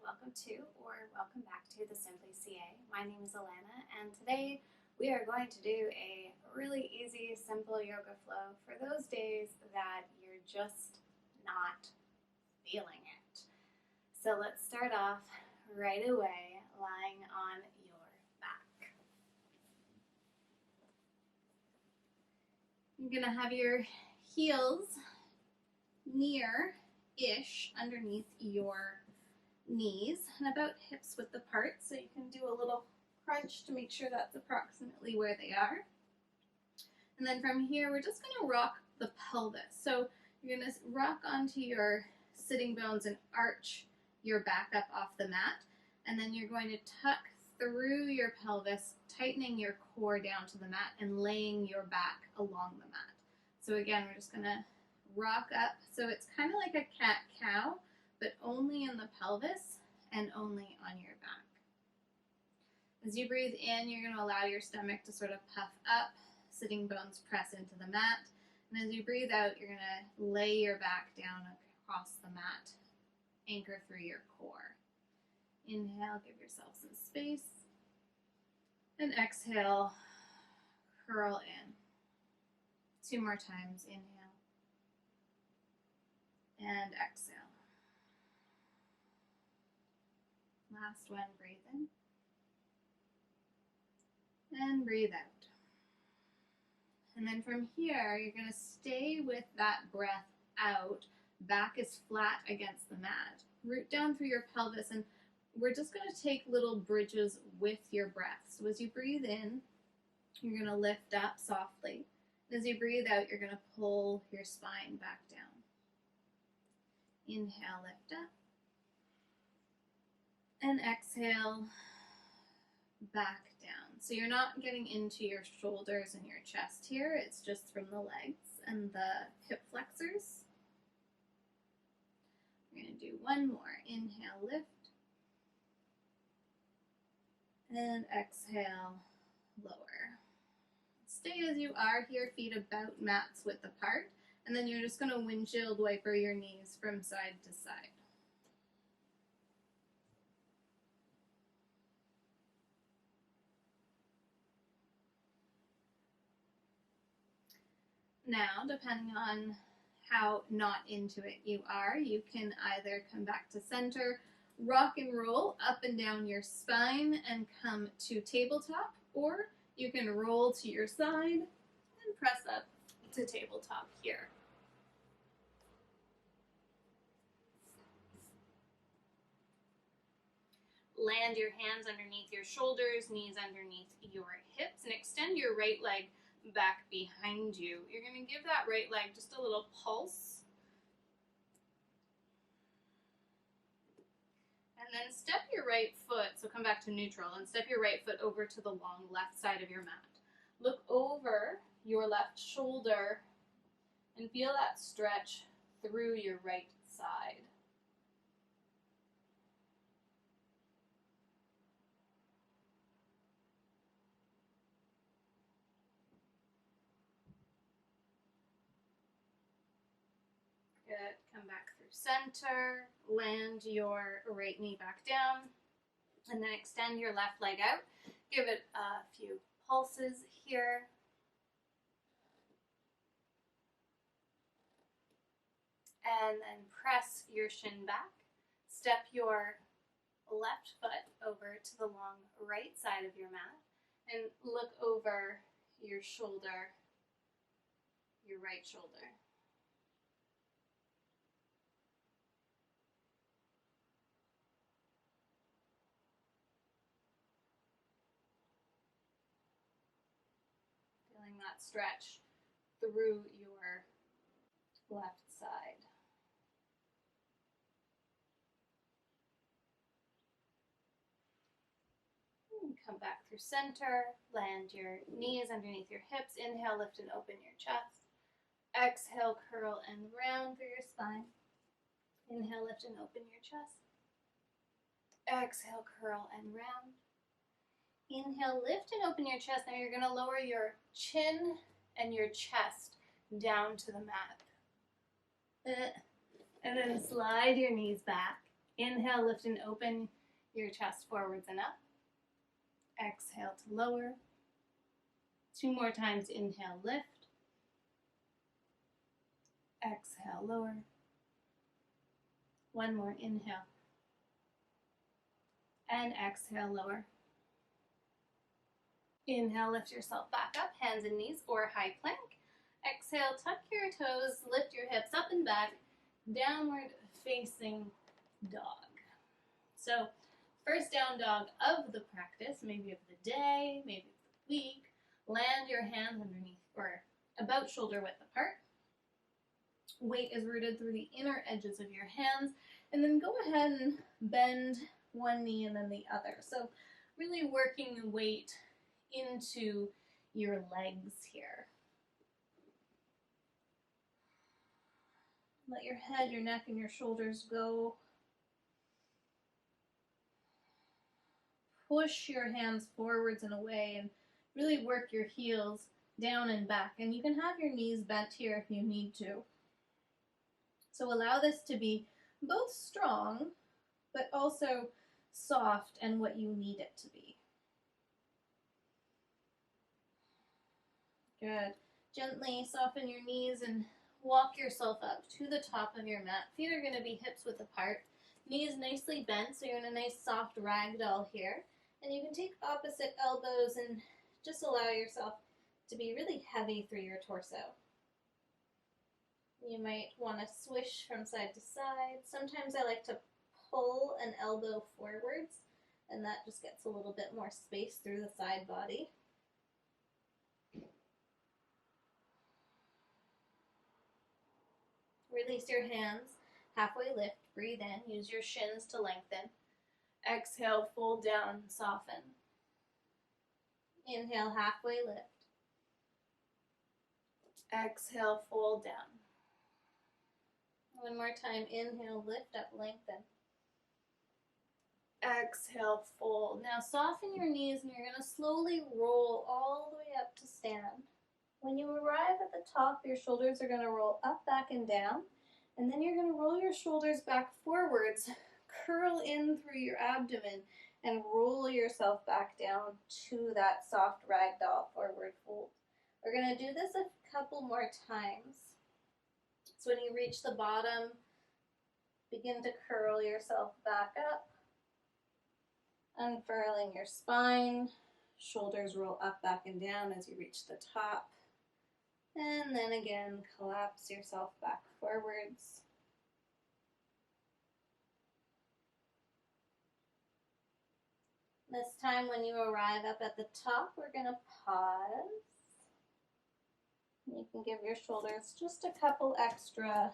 welcome to or welcome back to TheSimplyCa. My name is Alana, and today we are going to do a really easy, simple yoga flow for those days that you're just not feeling it. So let's start off right away lying on your back. You're going to have your heels near-ish underneath your knees and about hips width apart, so you can do a little crunch to make sure that's approximately where they are. And then from here, we're just going to rock the pelvis. So you're going to rock onto your sitting bones and arch your back up off the mat, and then you're going to tuck through your pelvis, tightening your core down to the mat and laying your back along the mat. So again, we're just going to rock up. So it's kind of like a cat-cow, but only in the pelvis and only on your back. As you breathe in, you're going to allow your stomach to sort of puff up, sitting bones press into the mat. And as you breathe out, you're going to lay your back down across the mat, anchor through your core. Inhale, give yourself some space. And exhale, curl in. 2 more times, inhale. And exhale. Last one, breathe in. And breathe out. And then from here, you're going to stay with that breath out. Back is flat against the mat. Root down through your pelvis, and we're just going to take little bridges with your breath. So as you breathe in, you're going to lift up softly. As you breathe out, you're going to pull your spine back down. Inhale, lift up. And exhale, back down. So you're not getting into your shoulders and your chest here. It's just from the legs and the hip flexors. We're going to do one more. Inhale, lift. And exhale, lower. Stay as you are here, feet about mat's width apart. And then you're just going to windshield wiper your knees from side to side. Now, depending on how not into it you are, you can either come back to center, rock and roll up and down your spine and come to tabletop, or you can roll to your side and press up to tabletop here. Land your hands underneath your shoulders, knees underneath your hips, and extend your right leg back behind you. You're going to give that right leg just a little pulse. And then step your right foot, so come back to neutral, and step your right foot over to the long left side of your mat. Look over your left shoulder and feel that stretch through your right side. Good. Come back through center, land your right knee back down, and then extend your left leg out. Give it a few pulses here. And then press your shin back. Step your left foot over to the long right side of your mat and look over your shoulder, your right shoulder. Feeling that stretch through your left side. Come back through center, land your knees underneath your hips. Inhale, lift and open your chest. Exhale, curl and round through your spine. Inhale, lift and open your chest. Exhale, curl and round. Inhale, lift and open your chest. Now you're going to lower your chin and your chest down to the mat. And then slide your knees back. Inhale, lift and open your chest forwards and up. Exhale to lower. 2 more times. Inhale, lift. Exhale, lower. 1 more. Inhale. And exhale, lower. Inhale, lift yourself back up, hands and knees or high plank. Exhale, tuck your toes, lift your hips up and back, downward facing dog. So, first down dog of the practice, maybe of the day, maybe of the week. Land your hands underneath or about shoulder width apart. Weight is rooted through the inner edges of your hands, and then go ahead and bend one knee and then the other. So, really working the weight into your legs here. Let your head, your neck, and your shoulders go. Push your hands forwards and away and really work your heels down and back. And you can have your knees bent here if you need to. So allow this to be both strong, but also soft and what you need it to be. Good. Gently soften your knees and walk yourself up to the top of your mat. Feet are going to be hips width apart. Knees nicely bent, so you're in a nice soft ragdoll here. And you can take opposite elbows and just allow yourself to be really heavy through your torso. You might want to swish from side to side. Sometimes I like to pull an elbow forwards, and that just gets a little bit more space through the side body. Release your hands, halfway lift, breathe in, use your shins to lengthen. Exhale, fold down, soften. Inhale, halfway lift. Exhale, fold down. One more time, inhale, lift up, lengthen. Exhale, fold. Now soften your knees and you're going to slowly roll all the way up to stand. When you arrive at the top, your shoulders are going to roll up, back, and down. And then you're going to roll your shoulders back forwards, curl in through your abdomen, and roll yourself back down to that soft ragdoll forward fold. We're going to do this a couple more times. So when you reach the bottom, begin to curl yourself back up, unfurling your spine, shoulders roll up, back, and down as you reach the top. And then again, collapse yourself back forwards. This time when you arrive up at the top, we're going to pause. You can give your shoulders just a couple extra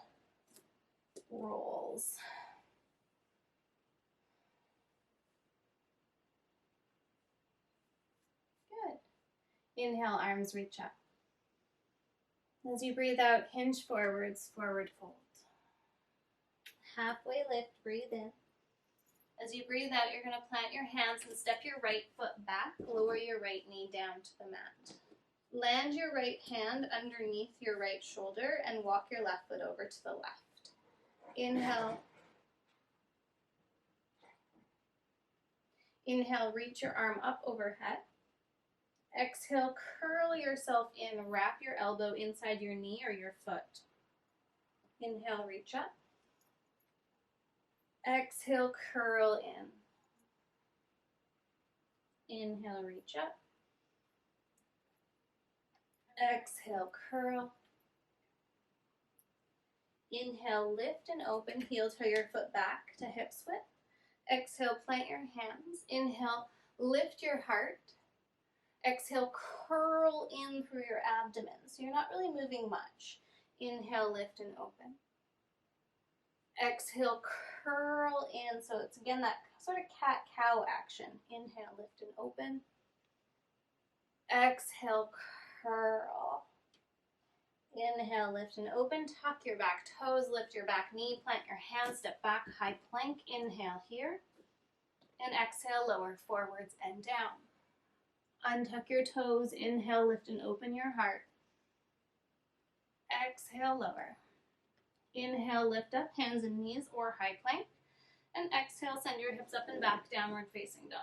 rolls. Good. Inhale, arms reach up. As you breathe out, hinge forwards, forward fold. Halfway lift, breathe in. As you breathe out, you're going to plant your hands and step your right foot back. Lower your right knee down to the mat. Land your right hand underneath your right shoulder and walk your left foot over to the left. Inhale. Inhale, reach your arm up overhead. Exhale, curl yourself in, wrap your elbow inside your knee or your foot. Inhale, reach up. Exhale, curl in. Inhale, reach up. Exhale, curl. Inhale, lift and open, heel toe your foot back to hips width. Exhale, plant your hands. Inhale, lift your heart. Exhale, curl in through your abdomen. So you're not really moving much. Inhale, lift and open. Exhale, curl in. So it's again that sort of cat-cow action. Inhale, lift and open. Exhale, curl. Inhale, lift and open. Tuck your back toes, lift your back knee, plant your hands, step back, high plank. Inhale here. And exhale, lower forwards and down. Untuck your toes, inhale, lift and open your heart. Exhale, lower. Inhale, lift up, hands and knees or high plank. And exhale, send your hips up and back, downward facing dog.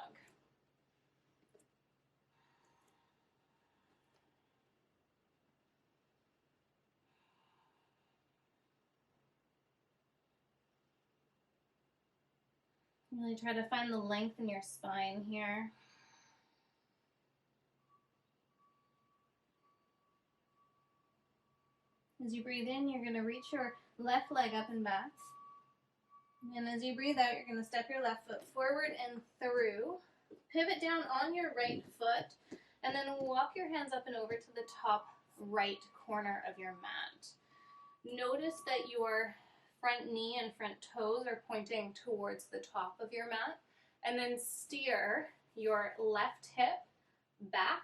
Really try to find the length in your spine here. As you breathe in, you're going to reach your left leg up and back. And as you breathe out, you're going to step your left foot forward and through. Pivot down on your right foot, and then walk your hands up and over to the top right corner of your mat. Notice that your front knee and front toes are pointing towards the top of your mat, and then steer your left hip back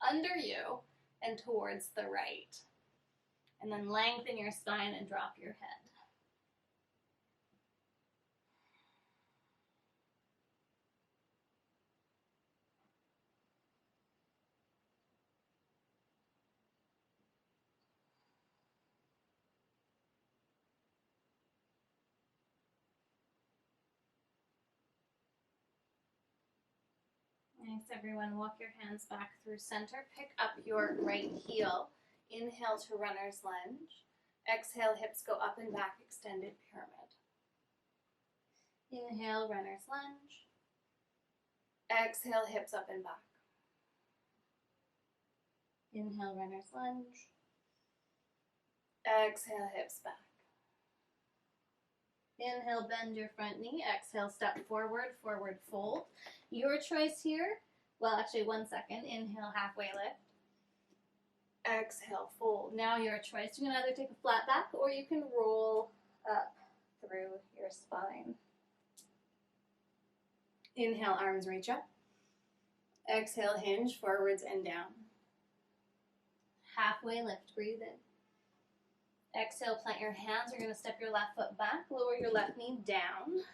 under you and towards the right. And then lengthen your spine and drop your head. Nice, everyone. Walk your hands back through center. Pick up your right heel. Inhale to runner's lunge. Exhale, hips go up and back, extended pyramid. Inhale, runner's lunge. Exhale, hips up and back. Inhale, runner's lunge. Exhale, hips back. Inhale, bend your front knee. Exhale, step forward, forward fold. Your choice here. Well, actually, 1 second. Inhale, halfway lift. Exhale, fold. Now your choice. You can either take a flat back or you can roll up through your spine. Inhale, arms reach up. Exhale, hinge forwards and down. Halfway lift, breathe in. Exhale, plant your hands. You're going to step your left foot back, lower your left knee down.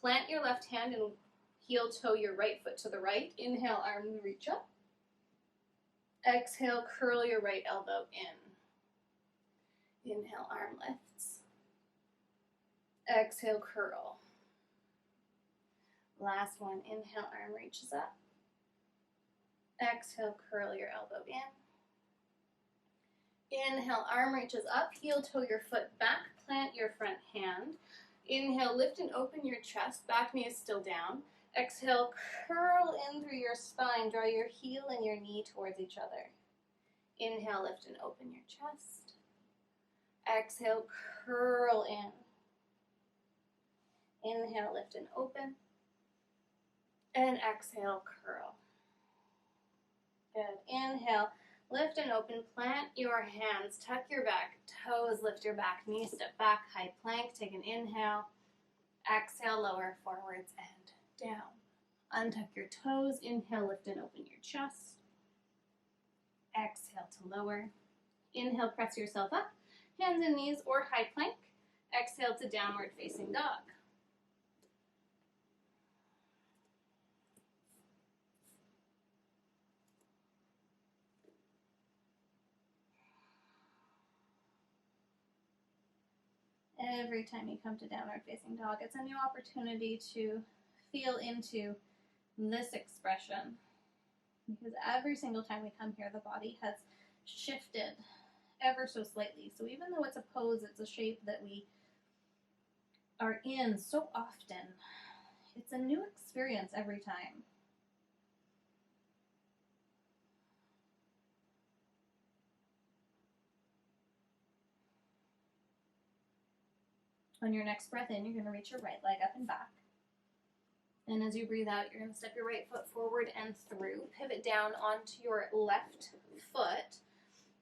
Plant your left hand and heel toe your right foot to the right. Inhale, arms reach up. Exhale, curl your right elbow in. Inhale, arm lifts. Exhale, curl. Last one. Inhale, arm reaches up. Exhale, curl your elbow in. Inhale, arm reaches up, heel toe your foot back, plant your front hand. Inhale, lift and open your chest, back knee is still down. Exhale, curl in through your spine, draw your heel and your knee towards each other. Inhale, lift and open your chest. Exhale, curl in. Inhale, lift and open. And exhale, curl. Good. Inhale. Lift and open, plant your hands, tuck your back, toes, lift your back, knee, step back, high plank, take an inhale, exhale, lower, forwards, and down. Untuck your toes, inhale, lift and open your chest, exhale to lower, inhale, press yourself up, hands and knees or high plank, exhale to downward facing dog. Every time you come to downward facing dog, it's a new opportunity to feel into this expression. Because every single time we come here, the body has shifted ever so slightly. So even though it's a pose, it's a shape that we are in so often, it's a new experience every time. On your next breath in, you're going to reach your right leg up and back. And as you breathe out, you're going to step your right foot forward and through. Pivot down onto your left foot.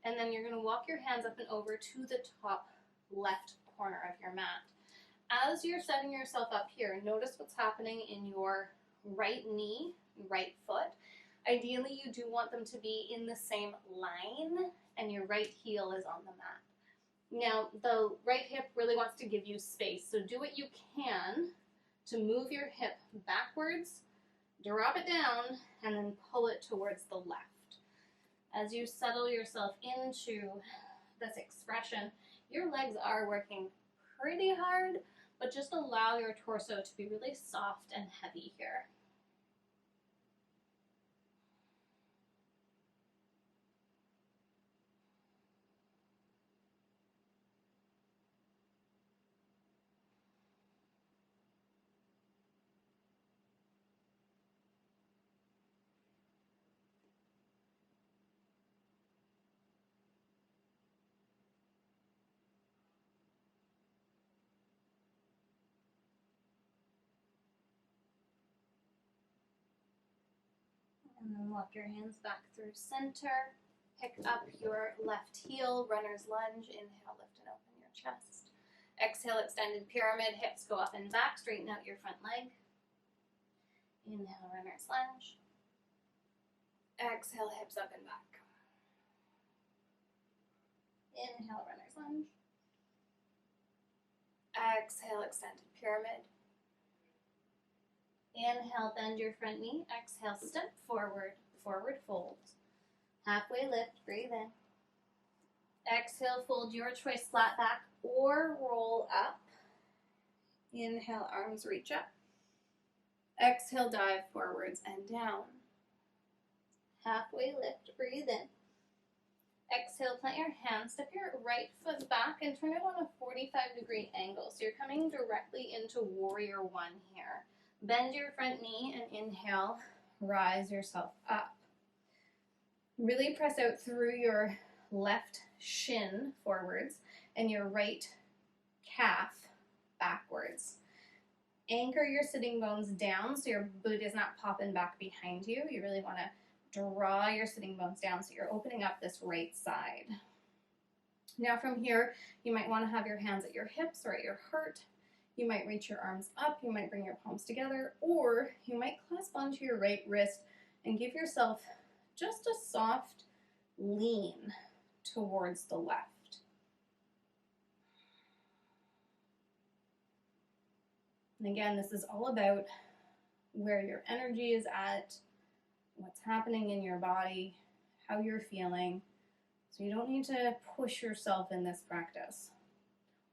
And then you're going to walk your hands up and over to the top left corner of your mat. As you're setting yourself up here, notice what's happening in your right knee, right foot. Ideally, you do want them to be in the same line, and your right heel is on the mat. Now, the right hip really wants to give you space, so do what you can to move your hip backwards, drop it down, and then pull it towards the left. As you settle yourself into this expression, your legs are working pretty hard, but just allow your torso to be really soft and heavy here. And then walk your hands back through center. Pick up your left heel, runner's lunge. Inhale, lift and open your chest. Exhale, extended pyramid. Hips go up and back. Straighten out your front leg. Inhale, runner's lunge. Exhale, hips up and back. Inhale, runner's lunge. Exhale, extended pyramid. Inhale, bend your front knee. Exhale, step forward, forward fold. Halfway lift, breathe in. Exhale, fold your choice, flat back or roll up. Inhale, arms reach up. Exhale, dive forwards and down. Halfway lift, breathe in. Exhale, plant your hands, step your right foot back and turn it on a 45-degree angle. So you're coming directly into warrior one here. Bend your front knee and inhale, rise yourself up. Really press out through your left shin forwards and your right calf backwards. Anchor your sitting bones down so your boot is not popping back behind you. You really want to draw your sitting bones down so you're opening up this right side. Now from here, you might want to have your hands at your hips or at your heart. You might reach your arms up, you might bring your palms together, or you might clasp onto your right wrist and give yourself just a soft lean towards the left. And again, this is all about where your energy is at, what's happening in your body, how you're feeling. So you don't need to push yourself in this practice,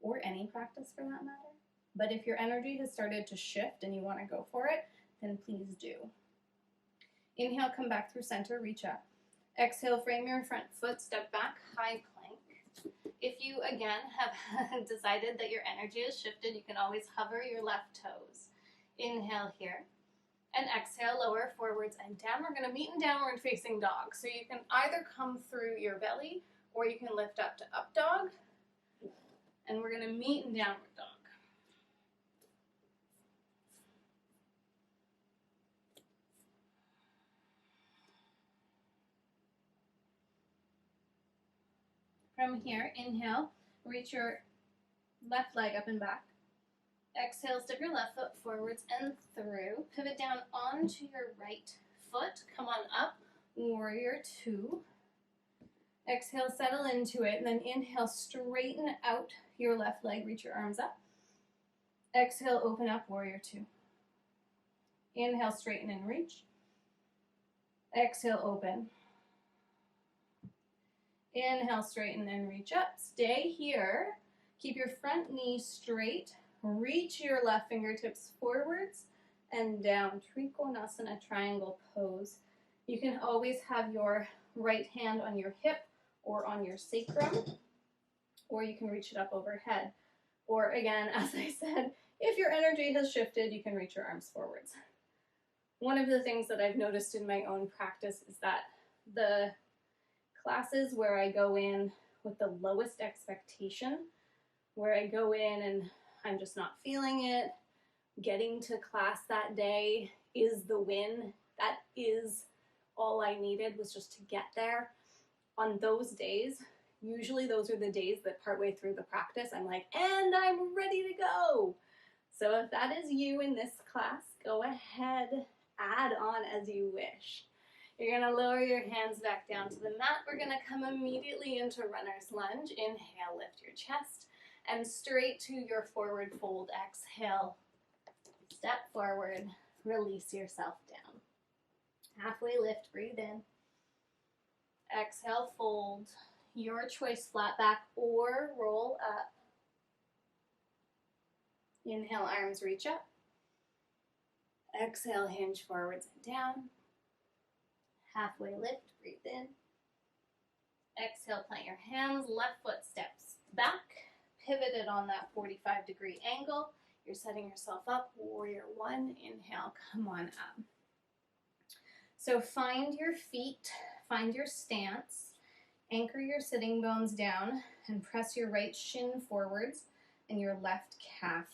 or any practice for that matter. But if your energy has started to shift and you want to go for it, then please do. Inhale, come back through center, reach up. Exhale, frame your front foot, step back, high plank. If you, again, have decided that your energy has shifted, you can always hover your left toes. Inhale here. And exhale, lower forwards and down. We're going to meet in downward facing dog. So you can either come through your belly or you can lift up to up dog. And we're going to meet in downward dog. From here, inhale, reach your left leg up and back. Exhale, step your left foot forwards and through. Pivot down onto your right foot. Come on up, warrior two. Exhale, settle into it, and then inhale, straighten out your left leg, reach your arms up. Exhale, open up, warrior two. Inhale, straighten and reach. Exhale, open. Inhale, straighten and reach up. Stay here. Keep your front knee straight. Reach your left fingertips forwards and down. Triconasana, triangle pose. You can always have your right hand on your hip or on your sacrum, or you can reach it up overhead. Or again, as I said, if your energy has shifted, you can reach your arms forwards. One of the things that I've noticed in my own practice is that the classes where I go in with the lowest expectation, where I go in and I'm just not feeling it, getting to class that day is the win. That is all I needed, was just to get there. On those days, usually those are the days that partway through the practice, I'm like, and I'm ready to go. So if that is you in this class, go ahead, add on as you wish. You're going to lower your hands back down to the mat. We're going to come immediately into runner's lunge. Inhale, lift your chest, and straight to your forward fold. Exhale, step forward, release yourself down. Halfway lift, breathe in. Exhale, fold. Your choice, flat back or roll up. Inhale, arms reach up. Exhale, hinge forwards and down. Halfway lift, breathe in. Exhale, plant your hands, left foot steps back, pivoted on that 45-degree angle. You're setting yourself up, warrior one. Inhale, come on up. So find your feet, find your stance, anchor your sitting bones down, and press your right shin forwards and your left calf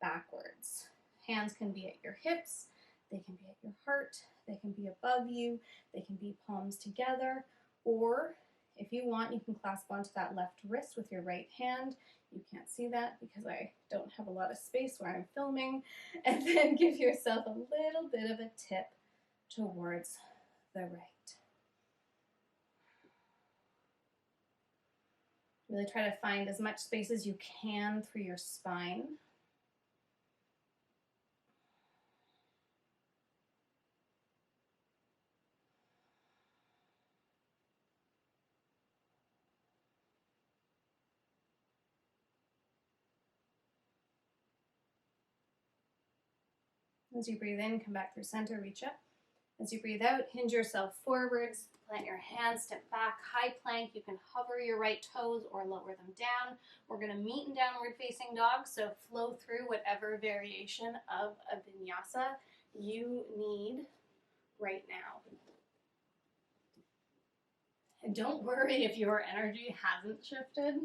backwards. Hands can be at your hips, they can be at your heart, they can be above you, they can be palms together, or if you want, you can clasp onto that left wrist with your right hand. You can't see that because I don't have a lot of space where I'm filming. And then give yourself a little bit of a tip towards the right. Really try to find as much space as you can through your spine. As you breathe in, come back through center, reach up. As you breathe out, hinge yourself forwards, plant your hands, step back, high plank. You can hover your right toes or lower them down. We're going to meet in downward facing dog, so flow through whatever variation of a vinyasa you need right now. And don't worry if your energy hasn't shifted.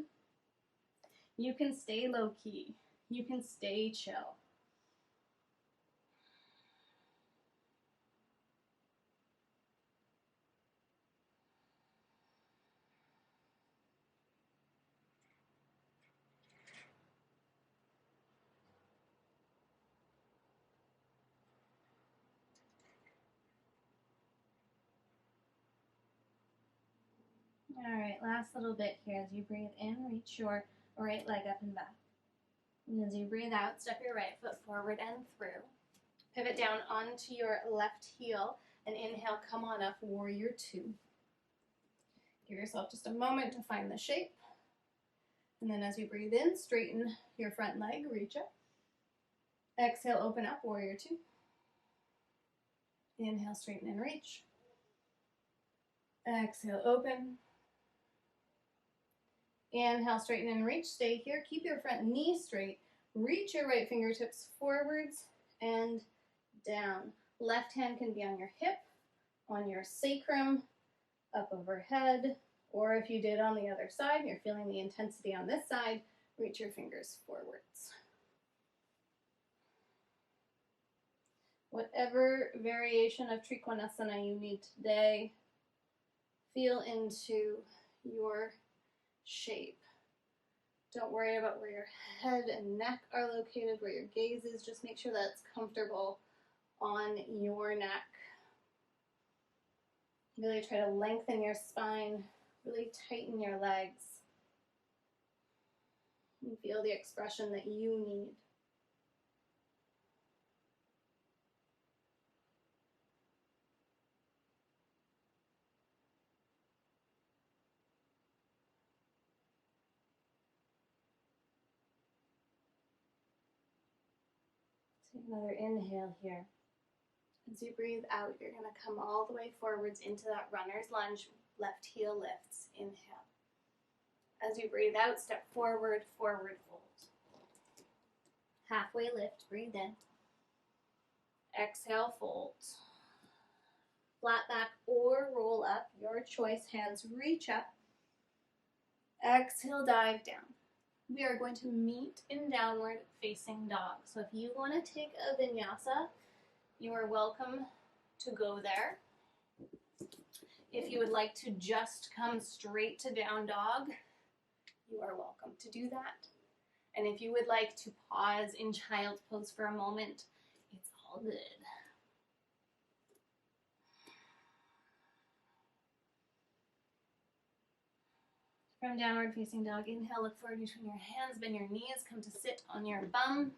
You can stay low key. You can stay chill. All right, last little bit here. As you breathe in, reach your right leg up and back. And as you breathe out, step your right foot forward and through. Pivot down onto your left heel and inhale, come on up, warrior two. Give yourself just a moment to find the shape. And then as you breathe in, straighten your front leg, reach up. Exhale, open up, warrior two. Inhale, straighten and reach. Exhale, open. Inhale, straighten and reach. Stay here. Keep your front knee straight. Reach your right fingertips forwards and down. Left hand can be on your hip, on your sacrum, up overhead, or if you did on the other side, you're feeling the intensity on this side, reach your fingers forwards. Whatever variation of Triconasana you need today, feel into your shape. Don't worry about where your head and neck are located, where your gaze is. Just make sure that's comfortable on your neck. Really try to lengthen your spine, really tighten your legs, and feel the expression that you need. Take another inhale here. As you breathe out, you're going to come all the way forwards into that runner's lunge. Left heel lifts. Inhale. As you breathe out, step forward, forward fold. Halfway lift, breathe in. Exhale, fold. Flat back or roll up, your choice. Hands reach up. Exhale, dive down. We are going to meet in downward facing dog. So if you want to take a vinyasa, you are welcome to go there. If you would like to just come straight to down dog, you are welcome to do that. And if you would like to pause in child's pose for a moment, it's all good. From downward facing dog, inhale, look forward, between your hands, bend your knees, come to sit on your bum.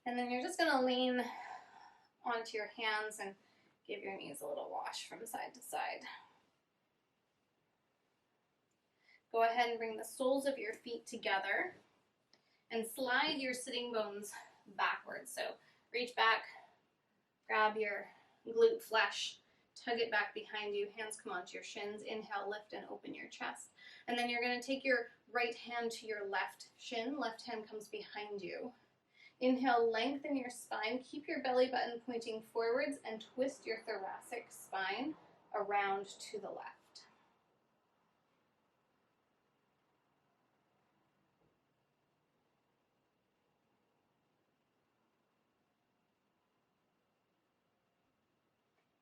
And then you're just going to lean onto your hands and give your knees a little wash from side to side. Go ahead and bring the soles of your feet together and slide your sitting bones backwards. So reach back, grab your glute flesh, tug it back behind you, hands come onto your shins, inhale, lift and open your chest. And then you're going to take your right hand to your left shin, left hand comes behind you. Inhale, lengthen your spine, keep your belly button pointing forwards and twist your thoracic spine around to the left.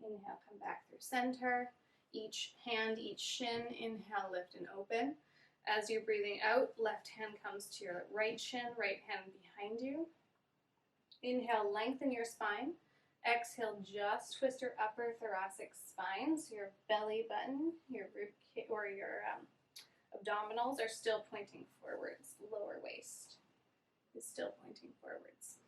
Inhale, come back through center. Each hand, each shin. Inhale, lift and open. As you're breathing out, left hand comes to your right shin, right hand behind you. Inhale, lengthen your spine. Exhale, just twist your upper thoracic spine, so your belly button, your rib or your abdominals are still pointing forwards. Lower waist is still pointing forwards.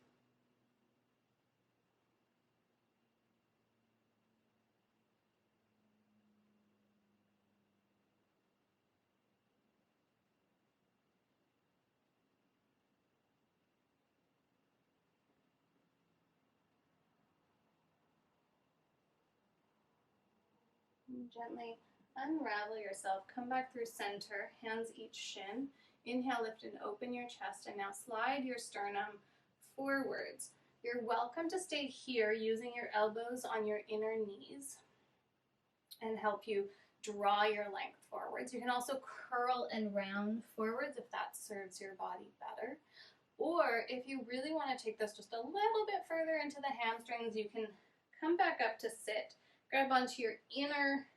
Gently unravel yourself. Come back through center, hands each shin. Inhale, lift and open your chest, and now slide your sternum forwards. You're welcome to stay here using your elbows on your inner knees and help you draw your length forwards. You can also curl and round forwards if that serves your body better. Or if you really want to take this just a little bit further into the hamstrings, you can come back up to sit. Grab onto your inner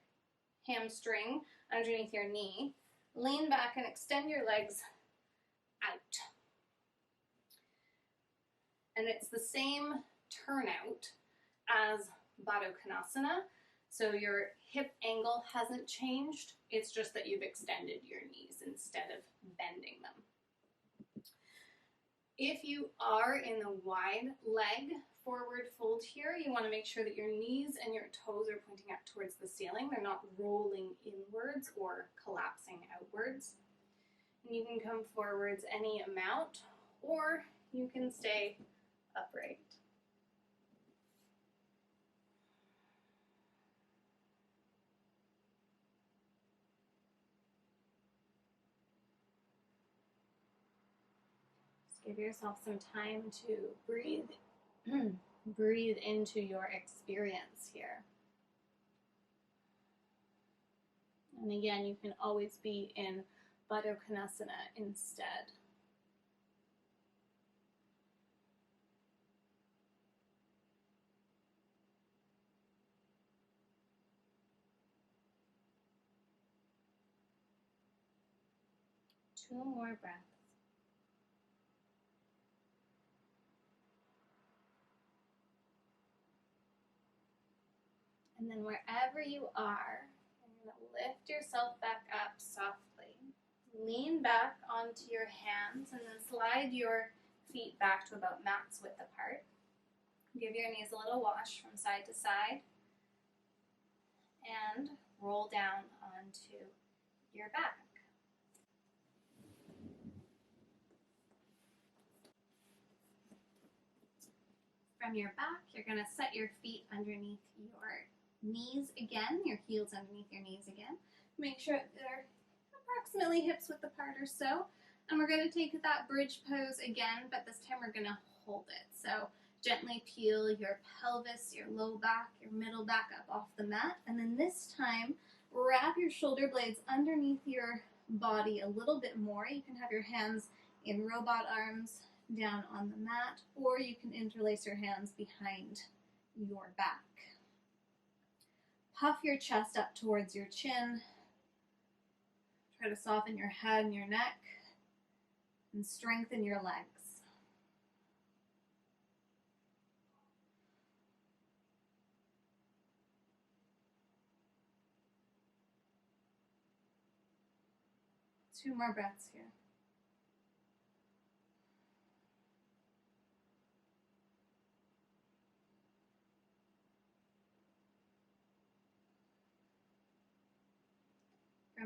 hamstring underneath your knee. Lean back and extend your legs out. And it's the same turnout as Baddha. So your hip angle hasn't changed. It's just that you've extended your knees instead of bending them. If you are in the wide leg forward fold here, you want to make sure that your knees and your toes are pointing up towards the ceiling. They're not rolling inwards or collapsing outwards. And you can come forwards any amount, or you can stay upright. Give yourself some time to breathe, breathe into your experience here. And again, you can always be in Baddha instead. Two more breaths. And then wherever you are, you're going to lift yourself back up softly. Lean back onto your hands and then slide your feet back to about mat's width apart. Give your knees a little wash from side to side. And roll down onto your back. From your back, you're going to set your feet underneath your knees again, your heels underneath your knees again. Make sure they're approximately hips width apart or so. And we're going to take that bridge pose again, but this time we're going to hold it. So gently peel your pelvis, your low back, your middle back up off the mat. And then this time, wrap your shoulder blades underneath your body a little bit more. You can have your hands in robot arms down on the mat, or you can interlace your hands behind your back. Puff your chest up towards your chin. Try to soften your head and your neck and strengthen your legs. Two more breaths here.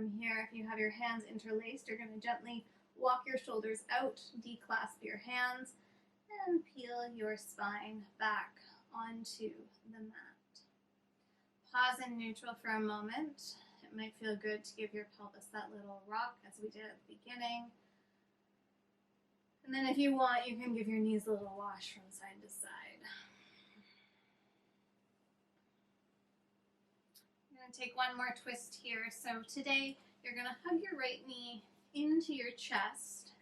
from here, if you have your hands interlaced, you're going to gently walk your shoulders out, declasp your hands, and peel your spine back onto the mat. Pause in neutral for a moment. It might feel good to give your pelvis that little rock as we did at the beginning. And then if you want, you can give your knees a little wash from side to side. I'm going to take one more twist here. So today, you're going to hug your right knee into your chest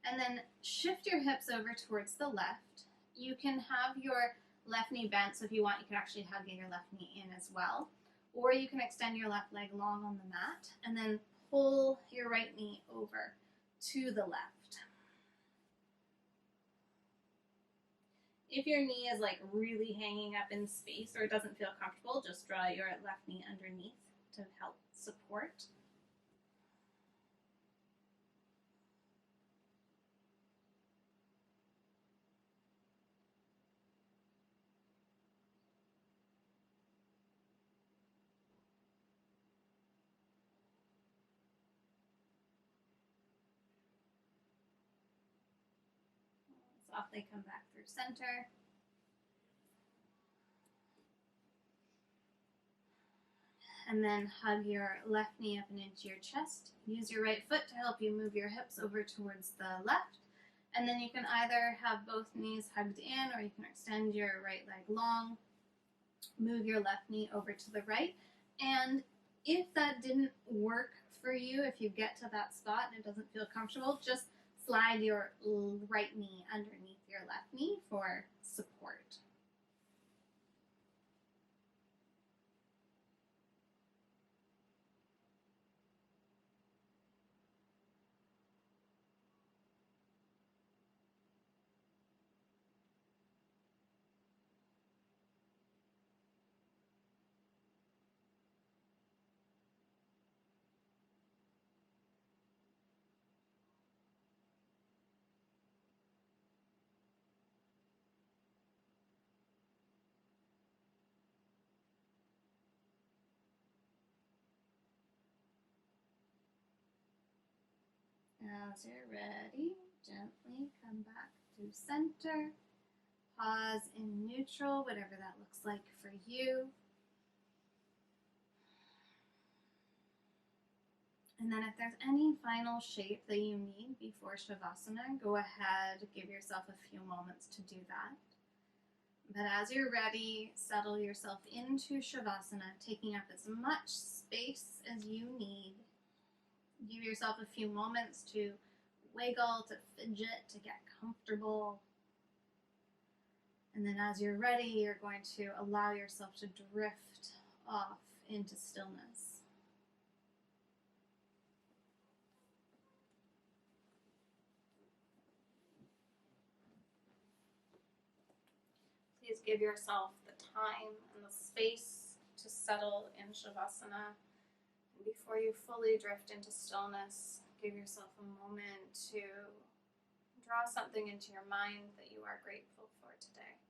and then shift your hips over towards the left. You can have your left knee bent, so if you want, you can actually hug your left knee in as well. Or you can extend your left leg long on the mat and then pull your right knee over to the left. If your knee is like really hanging up in space or it doesn't feel comfortable, just draw your left knee underneath to help support. Softly come back through center. And then hug your left knee up and into your chest. Use your right foot to help you move your hips over towards the left. And then you can either have both knees hugged in, or you can extend your right leg long, move your left knee over to the right. And if that didn't work for you, if you get to that spot and it doesn't feel comfortable, just slide your right knee underneath your left knee for support. As you're ready, gently come back through center. Pause in neutral, whatever that looks like for you. And then if there's any final shape that you need before Shavasana, go ahead, give yourself a few moments to do that. But as you're ready, settle yourself into Shavasana, taking up as much space as you need. Give yourself a few moments to wiggle, to fidget, to get comfortable. And then as you're ready, you're going to allow yourself to drift off into stillness. Please give yourself the time and the space to settle in Shavasana. And before you fully drift into stillness, give yourself a moment to draw something into your mind that you are grateful for today.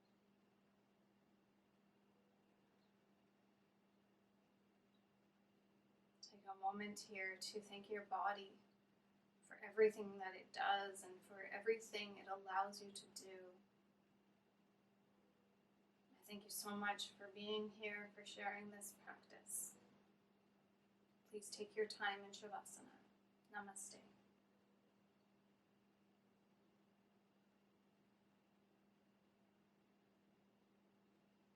Take a moment here to thank your body for everything that it does and for everything it allows you to do. Thank you so much for being here, for sharing this practice. Please take your time in Shavasana. Namaste.